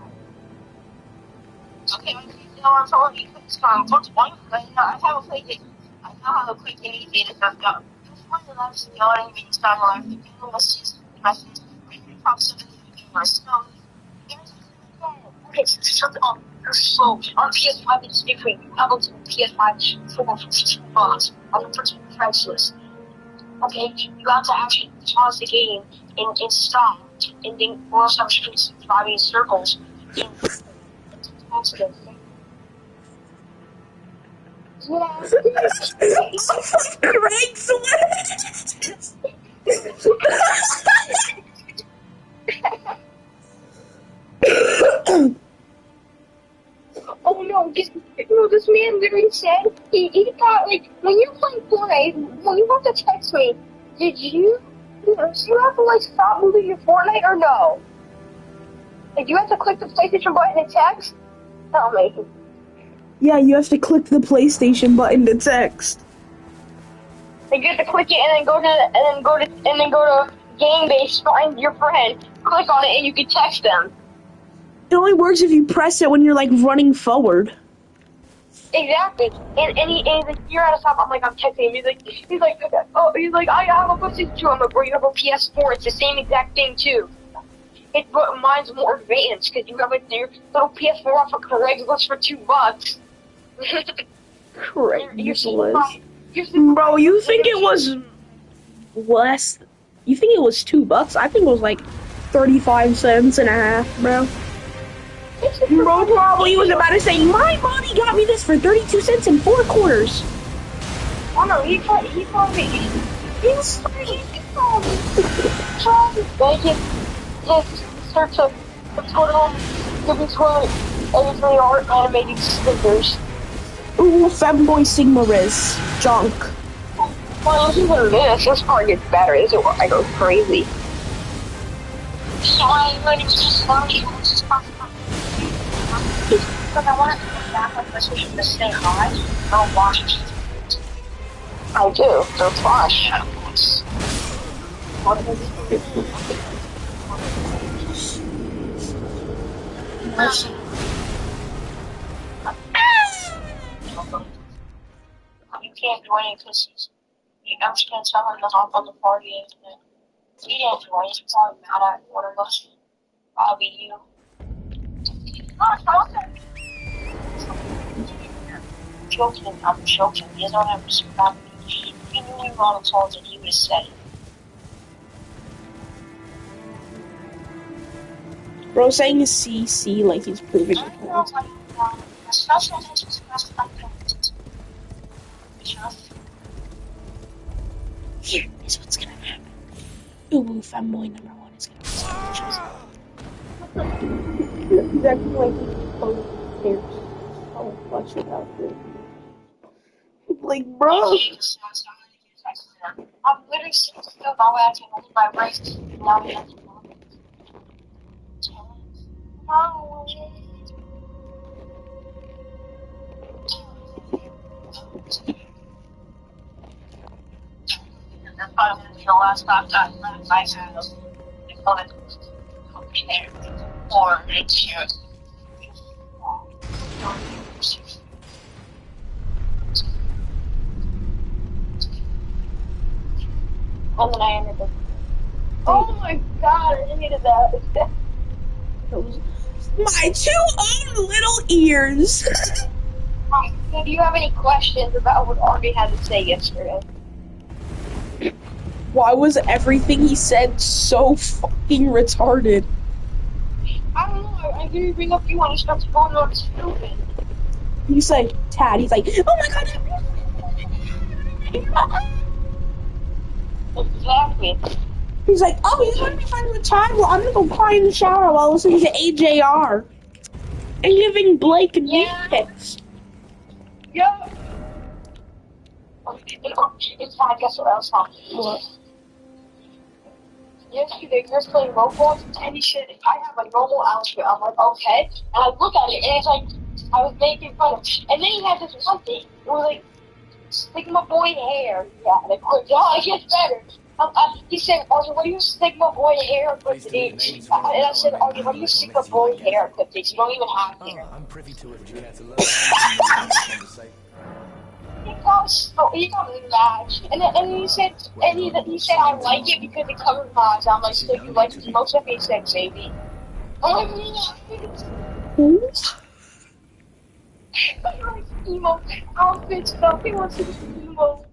Okay, you know, I'm telling you, it's what's one thing? I have a PlayStation. I know how to quick and easy to just go. Just one of those, you know what I mean? It's not like the people messages, props of the so, okay, something on slow. On PS5, it's different. You have to PS5 for $15 on the first price list. Okay, you have to actually pause the game and stop, and then or else I'm just driving in circles. Yeah. Oh no, this man literally said he thought, like, when you're playing Fortnite, when you have to text me, do you have to, like, stop moving your Fortnite or no? Like, you have to click the PlayStation button and text? Tell me. Yeah, you have to click the PlayStation button to text. Like, you have to click it and then go to game base, find your friend, click on it, and you can text them. It only works if you press it when you're, like, running forward. Exactly. And he's like, you're out of time. I'm like, I'm texting him. He's like, I have a PlayStation 2. I'm like, bro, you have a PS4. It's the same exact thing, too. But mine's more advanced, because you have like your little PS4 off of Craigslist for $2. Craigslist. Bro, you think it was less You think it was $2? I think it was like 35 cents and a half, bro. Bro probably was about to say, my mommy got me this for 32 cents and 4 quarters. Oh no, he probably he's probably search of total giving toilet and they are animating stickers. Ooh, Femboy Sigma Riz. Junk. Well, listen to this part gets better. This is where I go crazy. So I'm going to just because I want to come back like this week to say hi. I'll watch it. I do. They're flush. You can't join it because I'm just going to tell him to hop on the party. And he didn't join. He's probably mad at one of us. Probably you. I'm joking. He doesn't have respect. He knew we were on the calls and he would have said it. Bro saying CC like he's proving it. Here is what's gonna happen. Ooh, Femboy number 1 is gonna be exactly like he's oh, watch it out there. Like, bro. I'm literally still not acting with my brace. Now we have to that's probably going to be the last time I have a company there. Or it's your. And then I ended up. Oh my god, I hated that. My 2 own little ears. Do you have any questions about what Arby had to say yesterday? Why was everything he said so fucking retarded? I don't know, I hear you bring up you when he starts going on stupid. You say, Tad, he's like, oh my god. Exactly. He's like, oh, you want to be friends with Tad? Well, I'm gonna go cry in the shower while listening to AJR. And giving Blake meat pics. Yeah. It's fine, guess what else happened? What? Yesterday, we were playing Roblox, and he said, I have a normal outfit. I'm like, okay. And I look at it, and it's like, I was making fun of it. And then he had this one thing. It was like, Sigma Boy hair. Yeah, and it gets better. He said, Archie, what do you Sigma Boy hair equipped to do? And I said, Archie, what do you Sigma Boy hair equipped to? You don't even have hair. I'm privy to it, but you can't allow He got really mad, and he said, he said I like it because it covers my eyes. I'm like, so you like it? Most of it said baby. I'm like, emo outfits though. He wants to be emo.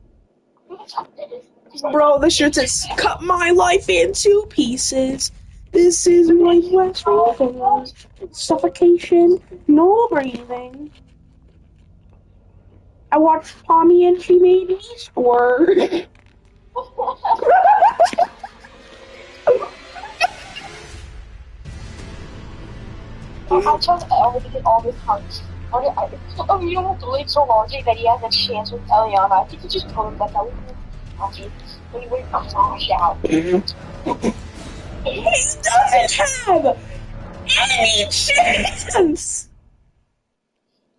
Bro, the shirt says, cut my life in 2 pieces. This is my West River. Suffocation, no breathing. I watched Tommy and she made me squirt. I tell everything all the time. Oh, you don't have to wait so long that he has a chance with Eliana. I think he just told him that that was when he went from Flash out. He doesn't have any chance.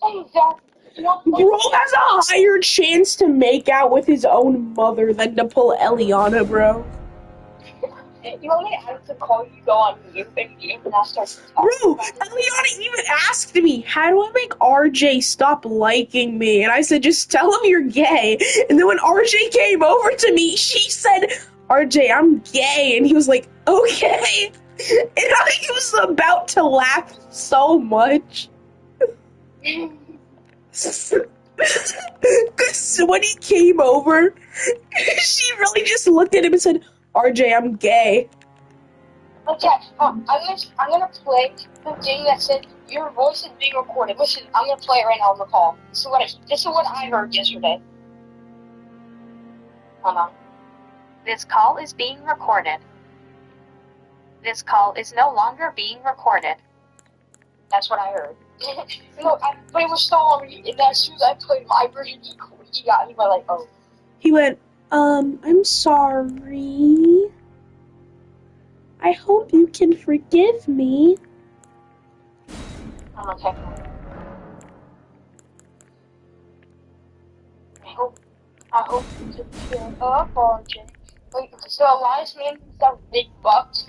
Exactly. Bro has a higher chance to make out with his own mother than to pull Eliana, bro. You only have to call you go on mute and I start to talk. Bro, Eliana even asked me, how do I make RJ stop liking me? And I said, just tell him you're gay. And then when RJ came over to me, she said, RJ, I'm gay. And he was like, okay. And I was about to laugh so much. Because when he came over, she really just looked at him and said, RJ, I'm gay. Okay, I'm gonna play the thing that said your voice is being recorded. Listen, I'm gonna play it right now on the call. This is what I heard yesterday. Hold on. This call is being recorded. This call is no longer being recorded. That's what I heard. But it was so long, and as soon as I played my version, he went like, oh. He went, I'm sorry. I hope you can forgive me. I'm okay. I hope you can cheer up, RJ. Wait, so Elias named himself Big Bucks.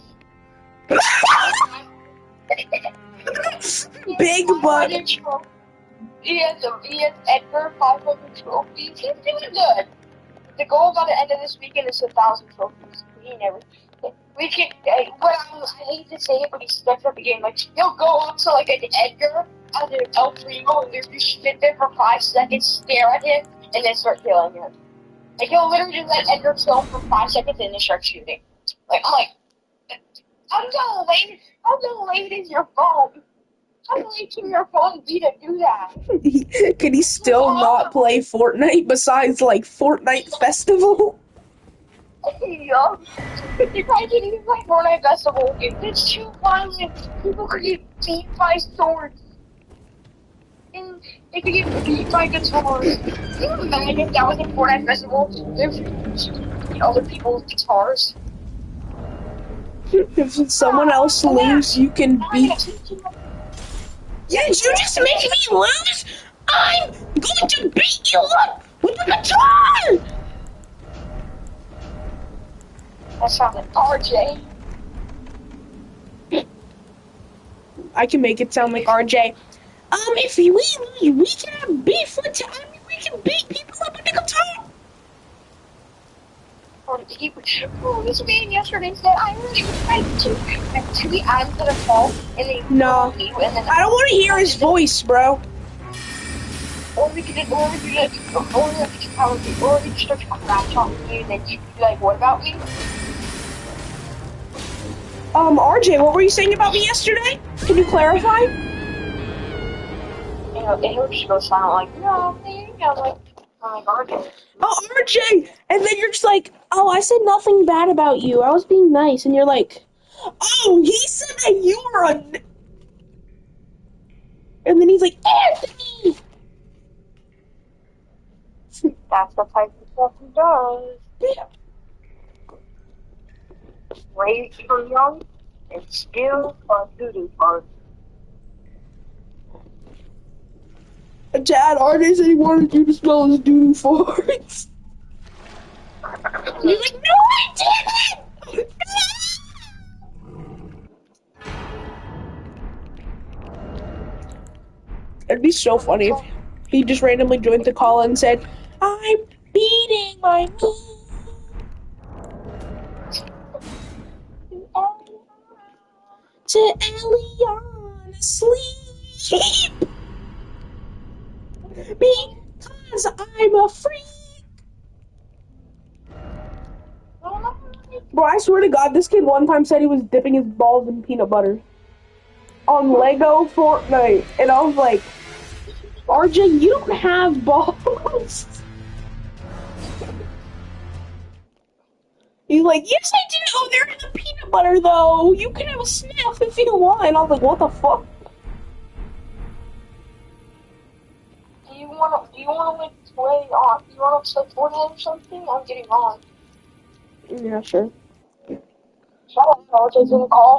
Big Buck. He has Edgar 500 trophies. He's doing good. The goal by the end of this weekend is 1,000 trophies. He never. We can. But I hate to say it, but he steps up the game. Like he'll go up to like an Edgar as an El Primo, and just sit there for 5 seconds, stare at him, and then start killing him. Like he'll literally just let Edgar kill him for 5 seconds, and then start shooting. Like I'm like, how late is your phone? How late can your phone be to do that? Could he still not play Fortnite besides like Fortnite Festival? Yup. You probably can't even play Fortnite Festival. It's too violent. People could get beat by swords. And they could get beat by guitars. Can you imagine if that was a Fortnite Festival? There's other people's guitars. If someone else leaves, you can beat. Did you just make me lose? I'm going to beat you up with the guitar! That sounded RJ. I can make it sound like RJ. If we lose, we can have beef with we can beat people up with the guitar. This man yesterday said I really would like to be added to the call and they No, you and then I don't want to hear his voice, bro. or we could start crap talking to you and then you'd be like, what about me? RJ, what were you saying about me yesterday? Can you clarify? You know, and he'll just go silent like, no, man, I'm like RJ. Oh, RJ! And then you're just like, oh, I said nothing bad about you. I was being nice. And you're like, oh, he said that you were a... And then he's like, Anthony! That's the type of stuff he does. Yeah. Raised from young and still on duty for Dad, RJ said he wanted you to smell his doo-doo farts. He's like, no, I didn't! It'd be so funny if he just randomly joined the call and said, I'm beating my meat. To Eliana sleep. Because I'm a freak. Bro, I swear to God, this kid one time said he was dipping his balls in peanut butter on Lego Fortnite. And I was like, RJ, you don't have balls. He's like, yes, I do. Oh, they're in the peanut butter, though. You can have a sniff if you want. And I was like, what the fuck? Do you wanna like play on? Do you wanna play Fortnite or something? I'm getting on. Yeah, sure. Shut up, RJ's in the call.